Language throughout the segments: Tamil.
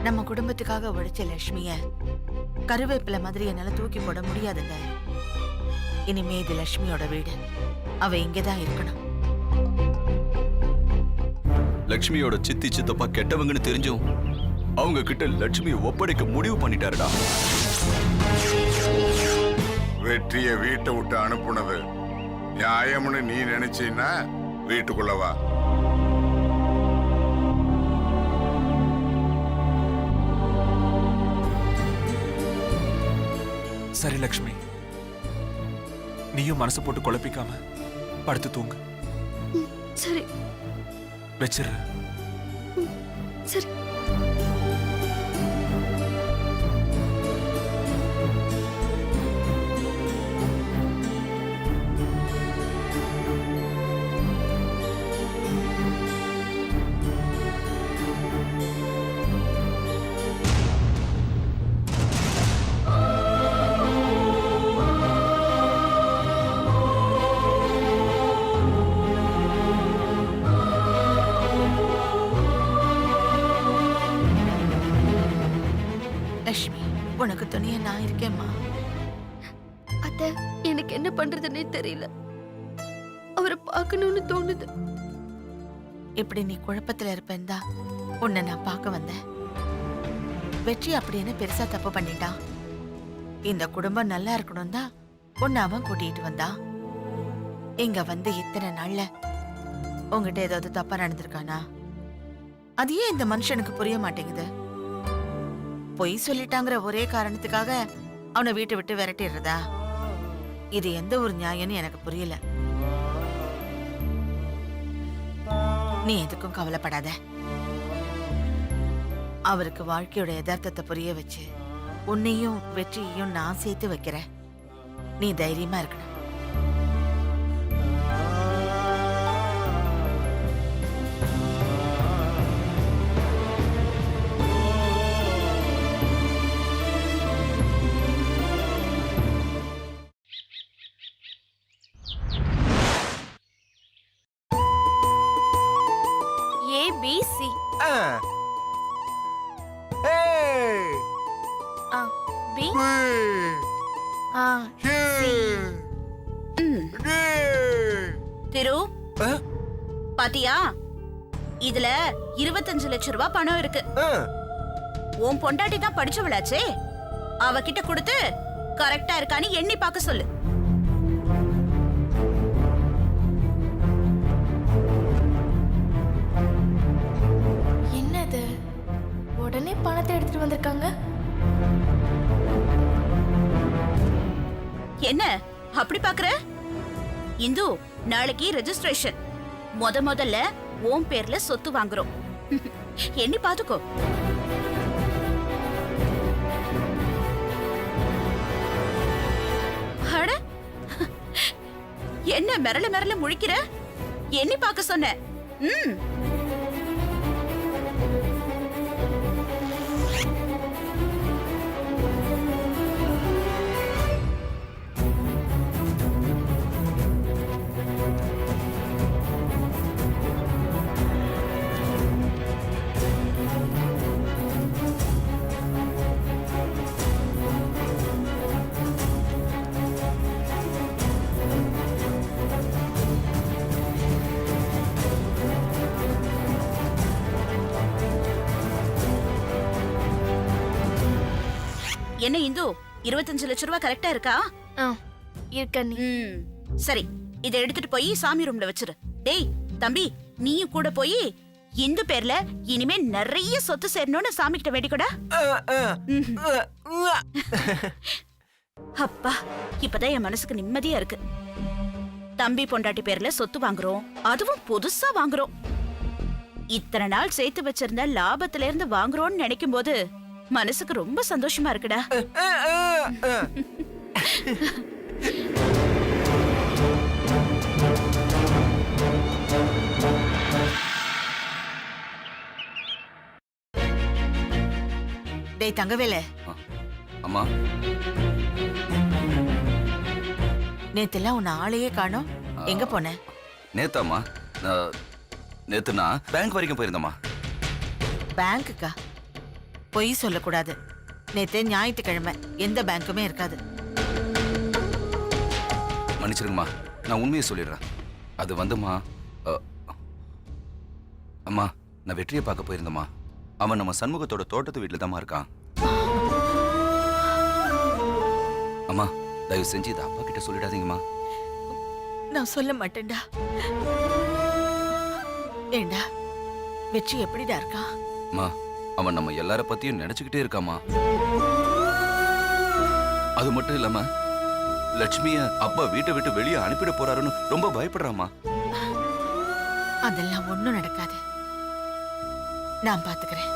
நம்ம குடும்பத்துக்காக உழைச்ச லட்சுமிய கருவேப்பிலை மாதிரி என்னால தூக்கி போட முடியாதுங்க. இனிமே இது லட்சுமியோட வீடு, அவ இங்கதான் இருக்கணும். லட்சுமியோட சித்தி சித்தப்பா கெட்டவங்கன்னு தெரிஞ்சும் அவங்க கிட்ட லட்சுமியை ஒப்படைக்க முடிவு பண்ணிட்டாருடா. வெற்றிய வீட்டை விட்டு அனுப்புனது நியாயம்னு நீ நினைச்சீன்னா வீட்டுக்குள்ள வா. சரி லக்ஷ்மி, நீயும் மனசு போட்டு குழப்பிக்காம படுத்து தூங்கு. சரி வச்சிரு. சரி. லட்சுமி, உனக்கு துணிய நான் இருக்கேம்மா. அத்தை, எனக்கு என்ன பண்றதுன்னே தெரியல. அவரை பார்க்கணும்னு தோணுது. இப்படி நீ குழப்பத்துல இருப்பேன்தா உன்னை நான் பார்க்க வந்தேன். வெற்றி அப்படின்னு பெருசா தப்பு பண்ணிட்டான். இந்த குடும்பம் நல்லா இருக்கணும் தான் உன்னை அவன் கூட்டிட்டு வந்தான். இங்க வந்து இத்தனை நாள்ல உங்ககிட்ட ஏதாவது தப்பா நடந்திருக்கானா? அது ஏன் இந்த மனுஷனுக்கு புரிய மாட்டேங்குது? பொய் சொல்லிட்டாங்கிற ஒரே காரணத்துக்காக அவனை வீட்டை விட்டு விரட்டிடுறதா? இது எந்த ஒரு நியாயம்னு எனக்கு புரியல. நீ எதுக்கும் கவலைப்படாத. அவருக்கு வாழ்க்கையோட யதார்த்தத்தை புரிய வச்சு உன்னையும் வெற்றியையும் நான் சேர்த்து வைக்கிறேன். நீ தைரியமா இருக்கணும். ABC. B. திரு, பாத்தியா? இதுல 25 லட்சம் ரூபாய் பணம் இருக்கு. உன் பொண்டாட்டி தான் படிச்சவளாச்சே, அவகிட்ட கொடுத்து கரெக்டா இருக்கான்னு எண்ணி பார்க்க சொல்லு. என்னது, உடனே பணத்தை எடுத்துட்டு வந்திருக்காங்க? என்ன அப்படி பாக்குற? இந்து, நாளைக்கு ரெஜிஸ்ட்ரேஷன். முதல்ல உன் பேர்ல சொத்து வாங்குறோம். எண்ணி பாத்துக்கோ. அட, என்ன மிரள மிரள முழிக்கிற? எண்ணி பார்க்க சொன்ன. என்ன இந்து, 25 லட்சம் ரூபாய் கரெக்டா இருக்கா? இருக்கண்ணி. சரி, இதை எடுத்துட்டு போய் சாமி ரூம்ல வச்சிரு. டேய் தம்பி, நீயும் கூட போய் இந்து பேர்ல இனிமே நிறைய சொத்து சேரணும்னு சாமி கிட்ட வேண்டிக்கூட. அப்பா, இப்பதான் என் மனசுக்கு நிம்மதியா இருக்கு. தம்பி பொண்டாட்டி பேர்ல சொத்து வாங்குறோம், அதுவும் புதுசா வாங்குறோம். இத்தனை நாள் சேர்த்து வச்சிருந்த லாபத்துல இருந்து வாங்குறோம்னு நினைக்கும் போது மனசுக்கு ரொம்ப சந்தோஷமா இருக்குடா. டேய் தங்கவேலு, அம்மா, நேத்தெல்லாம் உன்னை ஆளையே காணோம். எங்க போன? நேத்தாம்மா நேத்து நான் பேங்க் வரைக்கும் போயிருந்தம்மா. பேங்க்குக்கா? பொய் சொல்லக்கூடாது. நேத்து ஞாயிற்றுக்கிழமை, எந்த பேங்க்குமே இருக்காது. மன்னிச்சிருங்கம்மா, நான் உண்மையை சொல்லிடுறேன். அது வந்துமா அம்மா, நான் வெற்றியை பார்க்க போயிருந்தம்மா. அவன் நம்ம சண்முகத்தோட தோட்டத்து வீட்டில் தாம்மா இருக்கான். அம்மா, தயவு செஞ்சு இதை அப்பா கிட்ட சொல்லிடாதீங்கம்மா. நான் சொல்ல மாட்டேன்டா. ஏண்டா, வெற்றி எப்படிடா இருக்கா? அம்மா, அவன் நம்ம எல்லார பத்தியும் நினைச்சுக்கிட்டே இருக்காமா. அது மட்டும் இல்லாம லட்சுமிய அப்பா வீட்டை விட்டு வெளியே அனுப்பிட போறாருன்னு ரொம்ப பயப்படுறாமா. அதெல்லாம் ஒண்ணும் நடக்காது. நான் பாத்துக்கிறேன்.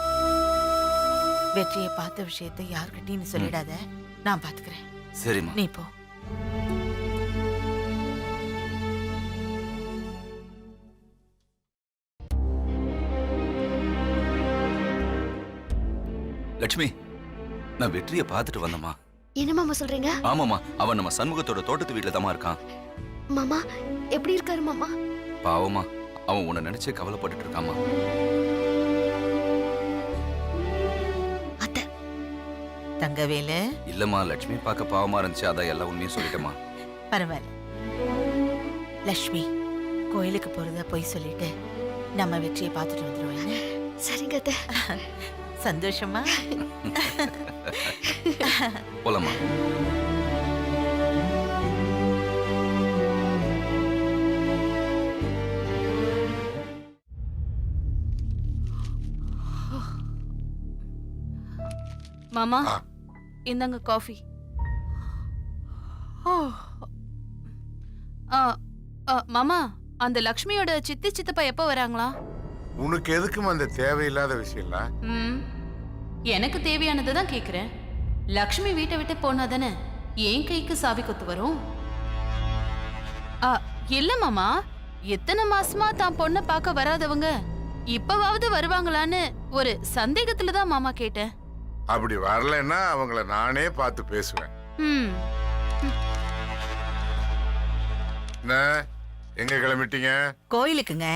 வெற்றியை பார்த்த விஷயத்தை யார்கிட்டயும் சொல்லிடாத. நான் பாத்துக்கிறேன். சரிம்மா. நீ போ. லட்சுமி, நான் வெற்றியை பார்த்துட்டு வந்தம்மா. என்ன மாமா சொல்றீங்க? ஆமாமா, அவன் நம்ம சண்முகத்தோட தோட்டத்து வீட்டுல தாமா இருக்கான். மாமா எப்படி இருக்காரு மாமா? பாவமா, அவன் உன்னை நினைச்சே கவலைப்பட்டுட்டு இருக்காமா. அத்தை, தங்கவேலு, இல்லம்மா, லட்சுமி பார்க்க பாவமா இருந்துச்சு, அதான் எல்லா உண்மையும் சொல்லிட்டேமா. பரவாயில்ல. லட்சுமி, கோயிலுக்கு போறத போய் சொல்லிட்டு நம்ம வெற்றியை பார்த்துட்டு வந்துருவோம். சரிங்க அத்தை. சந்தோஷமா? போலாமா? மாமா, இந்தாங்க காஃபி. மாமா, அந்த லக்ஷ்மியோட சித்தி சித்தப்பா எப்ப வராங்களா? உனக்கு எதுக்கும் அந்த தேவையில்லாத விஷயம்லாம்? எனக்கு தேவையானதை தான் கேக்குறேன். லக்ஷ்மி வீட்டை விட்டு போனா தானே என் கைக்கு சாவி கொத்து வரும். இல்ல மாமா, எத்தனை மாசமா தான் பொண்ணை பார்க்க வராதவங்க இப்பவாவது வருவாங்களான்னு ஒரு சந்தேகத்துல தான் மாமா கேட்டேன். அப்படி வரலன்னா அவங்கள நானே பார்த்து பேசுவேன். என்ன, எங்க கிளம்பிட்டீங்க? கோயிலுக்குங்க.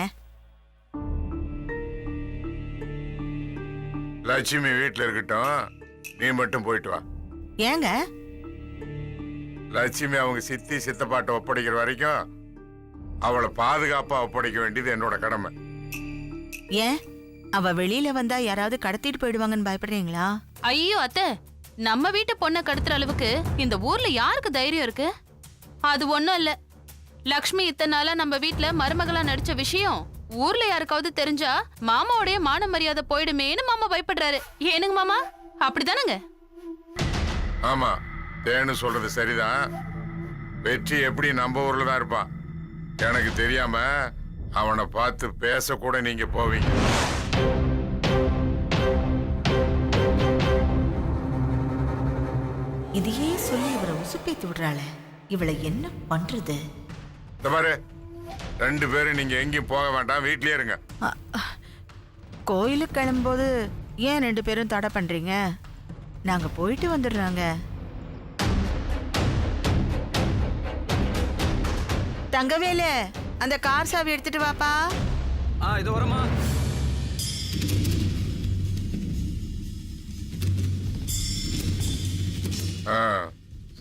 லட்சுமி வீட்டுல இருக்கட்டும், நீ மட்டும் போயிட்டு வா. ஏங்க? லட்சுமி அவங்க சித்தி சித்தப்பாட்ட ஒப்படைக்கிற வரைக்கும் அவளை பாதுகாப்பா ஒப்படைக்க வேண்டியது என்னோட கடமை. ஏன், அவ வெளியில வந்தா யாராவது கடத்திட்டு போயிடுவாங்கன்னு பயப்படுறீங்களா? ஐயோ அத்தை, நம்ம வீட்டு பொண்ணை கடத்துற அளவுக்கு இந்த ஊர்ல யாருக்கு தைரியம் இருக்கு? அது ஒண்ணும் இல்ல. லக்ஷ்மி இத்தனை நாளா நம்ம வீட்டுல மருமகளா நடிச்ச விஷயம் ஊர்ல யாருக்காவது தெரிஞ்சா மாமாவுடைய மான மரியாதை போயிடுமேன்னு மாமா பயப்படுறாரு. ஏனுங்க மாமா, அப்படிதானங்க? ஆமா, தேனு சொல்றது சரிதான். வெற்றி எப்படி நம்ம ஊர்ல தான் இருப்பான். எனக்கு தெரியாம அவனை பார்த்து பேசக்கூட நீங்க போவீங்க. இதையே சொல்லி இவரை உசுப்பேத்தி விடுறாள. இவளை என்ன பண்றது? இந்த பாரு, 2 பேரும் நீங்க எங்கேயும் போக வேண்டாம், வீட்லயே இருங்க. கோயிலுக்கு கிளம்பும்போது ஏன் 2 பேரும் தடை பண்றீங்க? நாங்க போயிட்டு வந்துடுறாங்க. தங்கவேலு, அந்த கார் சாவி எடுத்துட்டு வாப்பா. இது வரமா?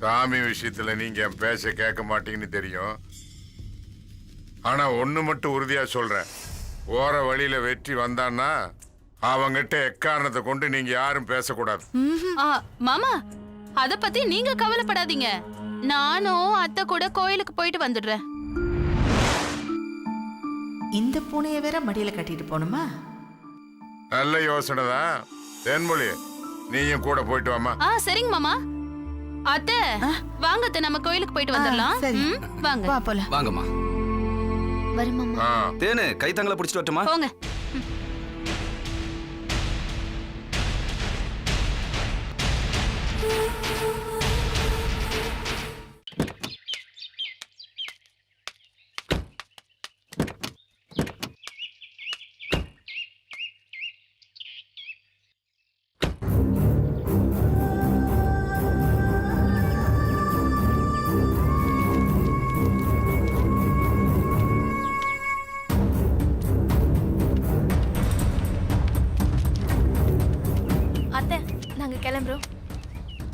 சாமி விஷயத்துல நீங்க என் பேச கேட்க மாட்டீங்கன்னு தெரியும். ஆனா ஒண்ணு மட்டும் உறுதியா சொல்றேன், போற வழியில வெற்றி வந்தான்னா அவங்கிட்ட எக்காரணத்தை கொண்டு நீங்க யாரும் பேசக்கூடாது. மாமா, அத பத்தி நீங்க கவலைப்படாதீங்க. நானும் அத்தை கூட கோயிலுக்கு போயிட்டு வந்துடுறேன். இந்த பூனைய வேற மடியில கட்டிட்டு போணுமா? நல்ல யோசனை தான். தென்மொழி, நீயும் கூட போயிட்டு வாமா. சரிங்க மாமா. அத்தை, வாங்க அத்தை, நம்ம கோயிலுக்கு போயிட்டு வந்துடலாம். சரி. வாங்க. வா போலாம். வாங்கம்மா. வரும் மாமா. தேனு, கை தங்களை பிடிச்சிட்டு வரட்டுமா? போங்க.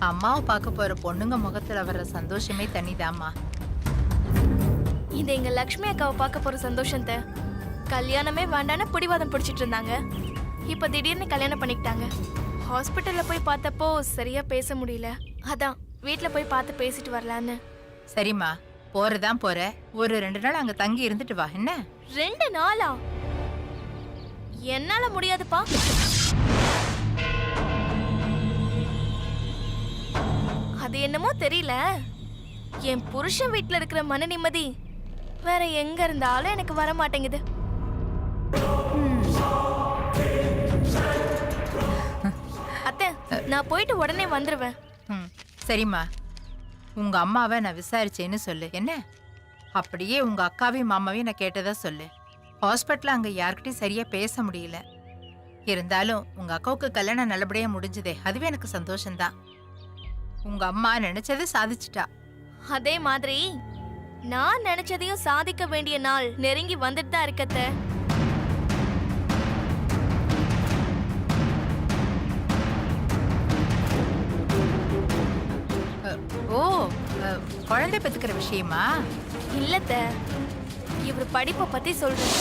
அம்மாவை பார்க்க போற பொண்ணுங்க முகத்துல வர்ற சந்தோஷமே தனிதாம்மா. இது எங்க லக்ஷ்மி அக்காவை பார்க்க போற சந்தோஷத்தை கல்யாணமே வேண்டான்னு பிடிவாதம் பிடிச்சிட்டு இருந்தாங்க. இப்ப திடீர்னு கல்யாணம் பண்ணிக்கிட்டாங்க. ஹாஸ்பிட்டல்ல போய் பார்த்தப்போ சரியா பேச முடியல. அதான் வீட்ல போய் பார்த்து பேசிட்டு வரலான்னு. சரிம்மா, போறதான் போற. ஒரு 2 நாள் அங்க தங்கி இருந்துட்டு வா. என்ன 2 நாளா? என்னால முடியாதுப்பா. அது என்னமோ தெரியல, என் புருஷன் வீட்ல இருக்கிற மன நிம்மதி வேற எங்க இருந்தாலும் எனக்கு வர மாட்டேங்குது. அத்தை, நான் போயிட்டு உடனே வந்துருவேன். சரிம்மா, உங்க அம்மாவை நான் விசாரிச்சேன்னு சொல்லு. என்ன அப்படியே உங்க அக்காவையும் மாமாவையும் நான் கேட்டதா சொல்லு. ஹாஸ்பிட்டல்ல அங்க யார்கிட்டயும் சரியா பேச முடியல. இருந்தாலும் உங்க அக்காவுக்கு கல்யாணம் நல்லபடியா முடிஞ்சதே, அதுவே எனக்கு சந்தோஷம்தான். உங்க அம்மா நினைச்சதை சாதிச்சிட்டா. அதே மாதிரி நான் நினைச்சதையும் சாதிக்க வேண்டிய நாள் நெருங்கி வந்துட்டு தான் இருக்கத்த. ஓ, குழந்தை பெத்துக்கிற விஷயமா? இல்லத்த, இவர் படிப்பை பத்தி சொல்றேன்.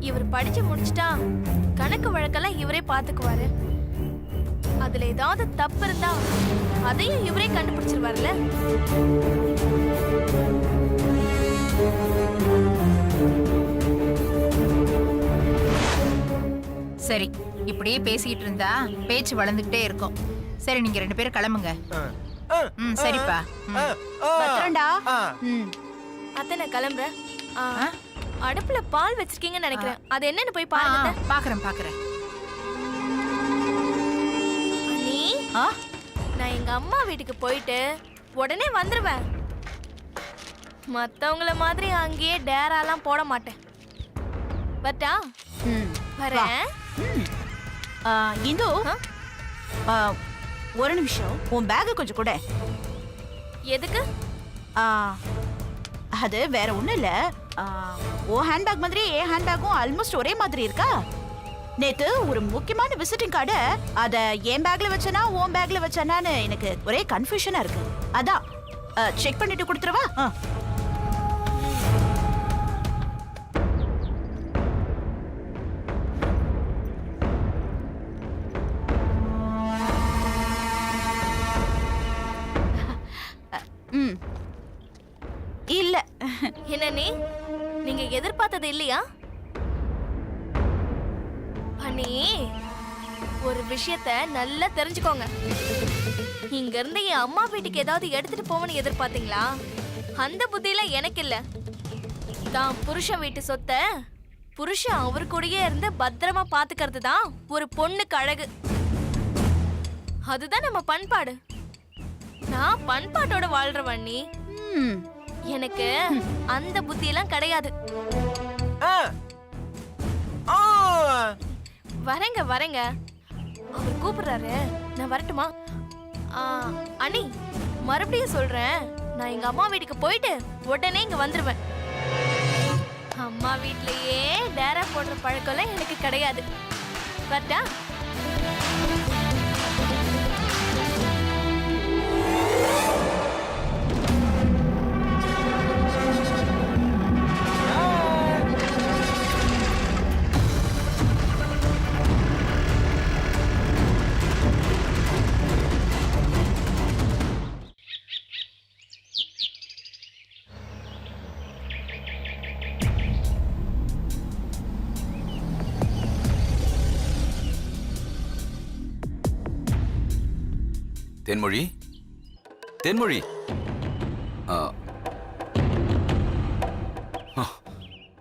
இவர் படிச்சு முடிச்சிட்டா கணக்கு வழக்கெல்லாம் இவரே பாத்துக்குவாரு. அதுல ஏதாவது தப்பு இருந்தா அதையும் இவரே கண்டுபிடிச்சிருவார்ல. சரி, இப்படியே பேசிக்கிட்டு இருந்தா பேச்சு வளர்ந்துகிட்டே இருக்கும். சரி, நீங்க 2 பேரும் கிளம்புங்க. சரிப்பா. பத்திரம்டா. அத்தை, நான் கிளம்புறேன். அடுப்புல பால் வச்சிருக்கீங்கன்னு நினைக்கிறேன். அது என்னன்னு போய் பாருங்க. பாக்குறேன். நீ நான் எங்க அம்மா வீட்டுக்கு போயிட்டு உடனே வந்துருவேன். மத்தவங்கள மாதிரி அங்கேயே டேராலாம் போட மாட்டேன். பட்டா வரேன். இந்து, ஒரு நிமிஷம். உன் பேக் கொஞ்சம் கூட. எதுக்கு? அது வேற ஒண்ணும் இல்ல. உன் ஹேண்ட்பேக் மாதிரி என் ஹேண்ட்பேக்கும் ஆல்மோஸ்ட் ஒரே மாதிரி இருக்கா? நேத்து ஒரு முக்கியமான விசிட்டிங் கார்டு அத என் பேக்ல வச்சனா உன் பேக்ல வச்சனான்னு எனக்கு ஒரே கன்ஃபியூஷனா இருக்கு. அதான் செக் பண்ணிட்டு கொடுத்துருவா. இல்ல. என்ன நீங்க எதிர்பார்த்தது இல்லையா? அண்ணி, ஒரு விஷயத்த நல்லா தெரிஞ்சுக்கோங்க. இங்க இருந்து என் அம்மா வீட்டுக்கு ஏதாவது எடுத்துட்டு போவன்னு எதிர்பார்த்தீங்களா? அந்த புத்தியெல்லாம் எனக்கு இல்ல. தான் புருஷன் வீட்டு சொத்தை புருஷன் அவர் கூடயே இருந்து பத்திரமா பாத்துக்கிறது தான் ஒரு பொண்ணுக்கு அழகு. அதுதான் நம்ம பண்பாடு. நான் பண்பாட்டோட வாழ்றவன். நீ எனக்கு அந்த புத்தியெல்லாம் கிடையாது. வரேங்க. அவர் கூப்பிடுறாரு, நான் வரட்டுமா? அண்ணி, மறுபடியும் சொல்றேன், நான் எங்க அம்மா வீட்டுக்கு போயிட்டு உடனே இங்க வந்துருவேன். அம்மா வீட்லயே டேரா போடுற பழக்கம்லாம் எனக்கு கிடையாது. வரட்டா? தேன்மொழி,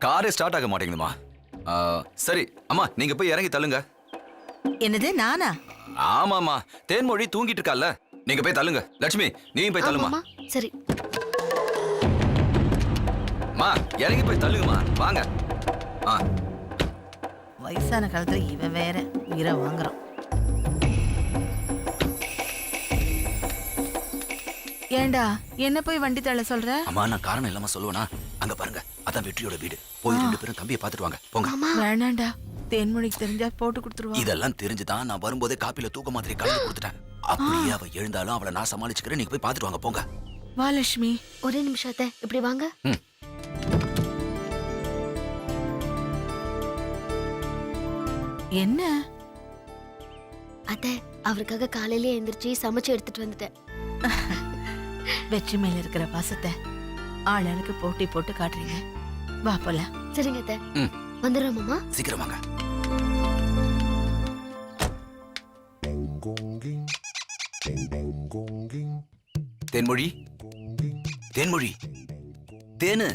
காரே ஸ்டார்ட் ஆக மாட்டேங்குதுமா. சரி அம்மா, நீங்க போய் இறங்கி தள்ளுங்க. என்னது, நானா? ஆமாமா, தேன்மொழி தூங்கிட்டு இருக்கால, நீங்க போய் தள்ளுங்க. லட்சுமி, நீயும் போய் தள்ளுமா. சரி. மா, இறங்கி போய் தள்ளுங்கம்மா, வாங்க. வயசான காலத்துல இவன் வேற உயிரை வாங்குறான். ஏண்டா என்ன போய் வண்டி தள்ள சொல்ற? அம்மா, நான் காரணம் இல்லாம சொல்லுவேனா? அங்க பாருங்க, அதான் வெற்றியோட வீடு. போய் 2 பேரும் தம்பியை பாத்துட்டு வாங்க, போங்க. வேணாண்டா, தேன்மொழிக்கு தெரிஞ்சா போட்டு கொடுத்துருவா. இதெல்லாம் தெரிஞ்சுதான் நான் வரும்போதே காப்பில தூக்க மாத்திரை கலந்து கொடுத்துட்டேன். அப்படியே அவ எழுந்தாலும் அவளை நான் சமாளிச்சுக்கிறேன். நீங்க போய் பாத்துட்டு வாங்க போங்க. வா லட்சுமி. ஒரே நிமிஷம் அத்தை, இப்படி வாங்க. என்ன அத்தை, அவருக்காக காலையிலேயே எந்திரிச்சு சமைச்சு எடுத்துட்டு வந்துட்டேன். வெற்றி மேல இருக்கிற பாசத்தை ஆளுக்கு போட்டி போட்டு காட்டுறீங்க. வா போலாம். சரிங்க அத்தை, வந்துடுறோம் மாமா. சீக்கிரம் வாங்க. தேன்மொழி, தேன்மொழி, தேனு.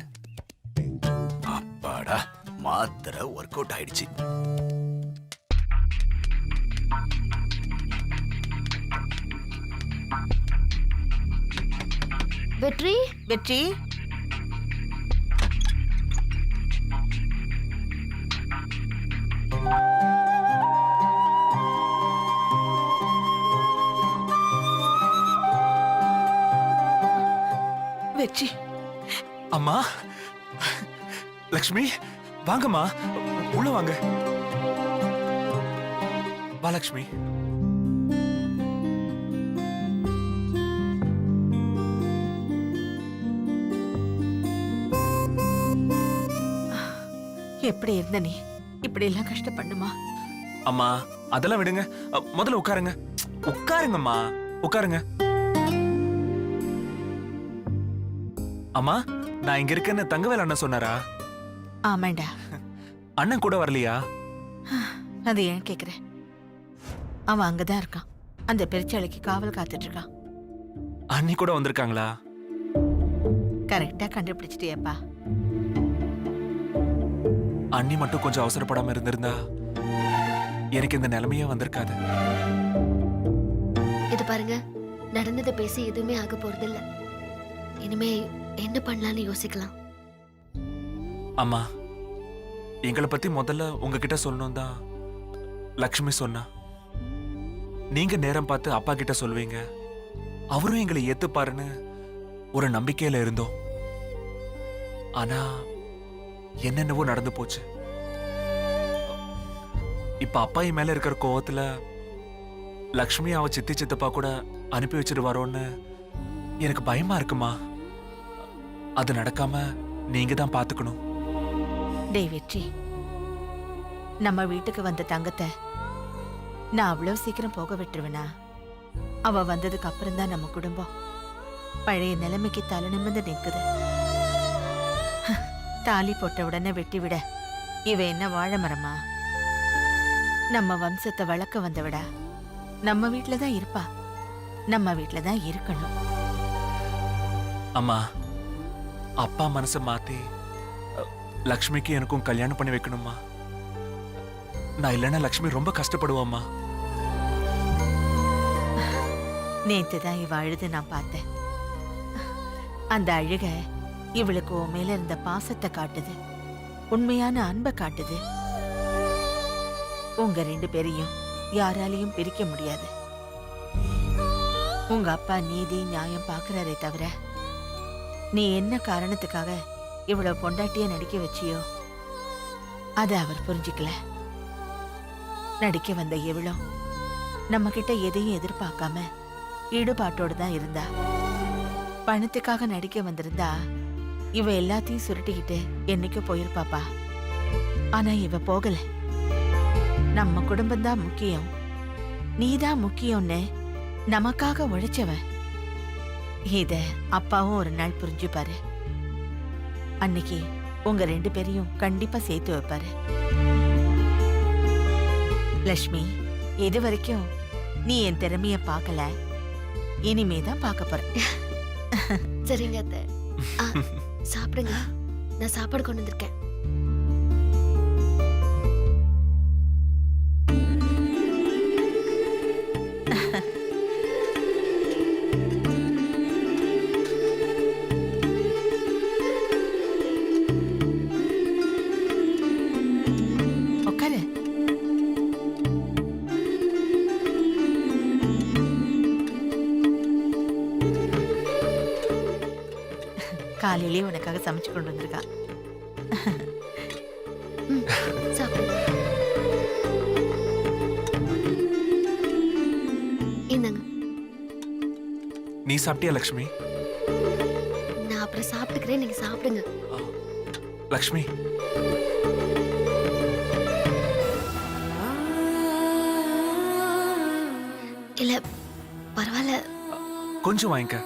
அப்பாடா, மாத்திரை ஒர்க் அவுட் ஆயிடுச்சு. வெற்றி, வெற்றி, வெற்றி. அம்மா, லக்ஷ்மி, வாங்கம்மா, உள்ள வாங்க. வா லக்ஷ்மி. எப்படி இருந்த நீ இப்படி எல்லாம் கஷ்டப்பண்ணுமா? அம்மா, அதெல்லாம் விடுங்க. முதல்ல உட்காருங்க. உட்காருங்கம்மா, உட்காருங்க. அம்மா, நான் இங்க இருக்கேன்னு தங்கவேல் அண்ணன் சொன்னாரா? ஆமாண்டா. அண்ணன் கூட வரலையா? அது ஏன் கேக்குற? அவன் அங்கதான் இருக்கான். அந்த பெருச்சாலைக்கு காவல் காத்துட்டு இருக்கான். அண்ணி கூட வந்திருக்காங்களா? கரெக்டா கண்டுபிடிச்சிட்டியப்பா. அண்ணி மட்டும் கொஞ்சம் அவசரப்படாம இருந்திருந்தா எனக்கு இந்த நிலைமையே வந்திருக்காது. இது பாருங்க, நடந்ததை பேசி எதுவுமே ஆக போறது இல்ல. இனிமே என்ன பண்ணலாம்னு யோசிக்கலாம். அம்மா, எங்களை பத்தி முதல்ல உங்ககிட்ட சொல்லணும் தான் லக்ஷ்மி சொன்னா. நீங்க நேரம் பார்த்து அப்பா கிட்ட சொல்வீங்க, அவரும் எங்களை ஏத்துப்பாருன்னு ஒரு நம்பிக்கையில இருந்தோம். ஆனா என்னென்னவோ நடந்து போச்சு. இப்ப அப்பா என் மேல இருக்கிற கோவத்துல லக்ஷ்மி அவ சித்தி சித்தப்பா கூட அனுப்பி வச்சுட்டு வரோன்னு எனக்கு பயமா இருக்குமா. அது நடக்காம நீங்க தான் பாத்துக்கணும். டேய் வெற்றி, நம்ம வீட்டுக்கு வந்த தங்கத்தை நான் அவ்வளவு சீக்கிரம் போக விட்டுருவேனா? அவ வந்ததுக்கு அப்புறம் தான் நம்ம குடும்பம் பழைய நிலைமைக்கு தலை நிமிர்ந்து நிற்குது. தாலி போட்ட உடனே வெட்டி விட இவ என்ன வாழை மரமா? நம்ம வம்சத்தை வளர்க்க வந்தவிடா. நம்ம வீட்டுல தான் இருப்பா, நம்ம வீட்டுல தான் இருக்கணும். அம்மா, அப்பா மனசை மாத்தி லக்ஷ்மிக்கு எனக்கும் கல்யாணம் பண்ணி வைக்கணுமா? நான் இல்லைன்னா லக்ஷ்மி ரொம்ப கஷ்டப்படுவாம்மா. நேத்து தான் இவ அழுது நான் பார்த்தேன். அந்த அழுக இவளுக்கு உன் மேல இருந்த பாசத்தை காட்டுது, உண்மையான அன்பை காட்டுது. உங்க 2 பேரையும் யாராலையும் பிரிக்க முடியாது. உங்க அப்பா நீதி நியாயம் பாக்குறாரே தவிர, நீ என்ன காரணத்துக்காக இவ்வளவு பொண்டாட்டிய நடிக்க வச்சியோ அத அவர் புரிஞ்சுக்கல. நடிக்க வந்த எவ்வளோ நம்ம கிட்ட எதையும் எதிர்பார்க்காம ஈடுபாட்டோடு தான் இருந்தா. பணத்துக்காக நடிக்க வந்திருந்தா இவ எல்லாத்தையும் சுருட்டிக்கிட்டு என்னைக்கு போயிருப்பாப்பா. ஆனா இவ போகல. நம்ம குடும்பம் தான் முக்கியம், நீதான் முக்கியம்னு நமக்காக உழைச்சவ. இத அப்பாவும் ஒரு நாள் புரிஞ்சுப்பாரு. அன்னைக்கு உங்க 2 பேரையும் கண்டிப்பா சேர்த்து வைப்பாரு. லட்சுமி, இது வரைக்கும் நீ என் திறமைய பார்க்கல, இனிமேதான் பார்க்க போற. சரிங்க அத்தை. சாப்பிடுங்க, நான் சாப்பாடு கொண்டு வந்திருக்கேன். உட்காரு. காலையிலேயே உனக்காக சமைச்சு கொண்டு வந்திருக்கா. சாப்பிடுங்க. நீ சாப்பிட்டியா லக்ஷ்மி? நான் அப்புறம் சாப்பிட்டுக்கிறேன், நீங்க சாப்பிடுங்க. லக்ஷ்மி, இல்ல பரவாயில்ல. கொஞ்சம் வாங்கிக்க.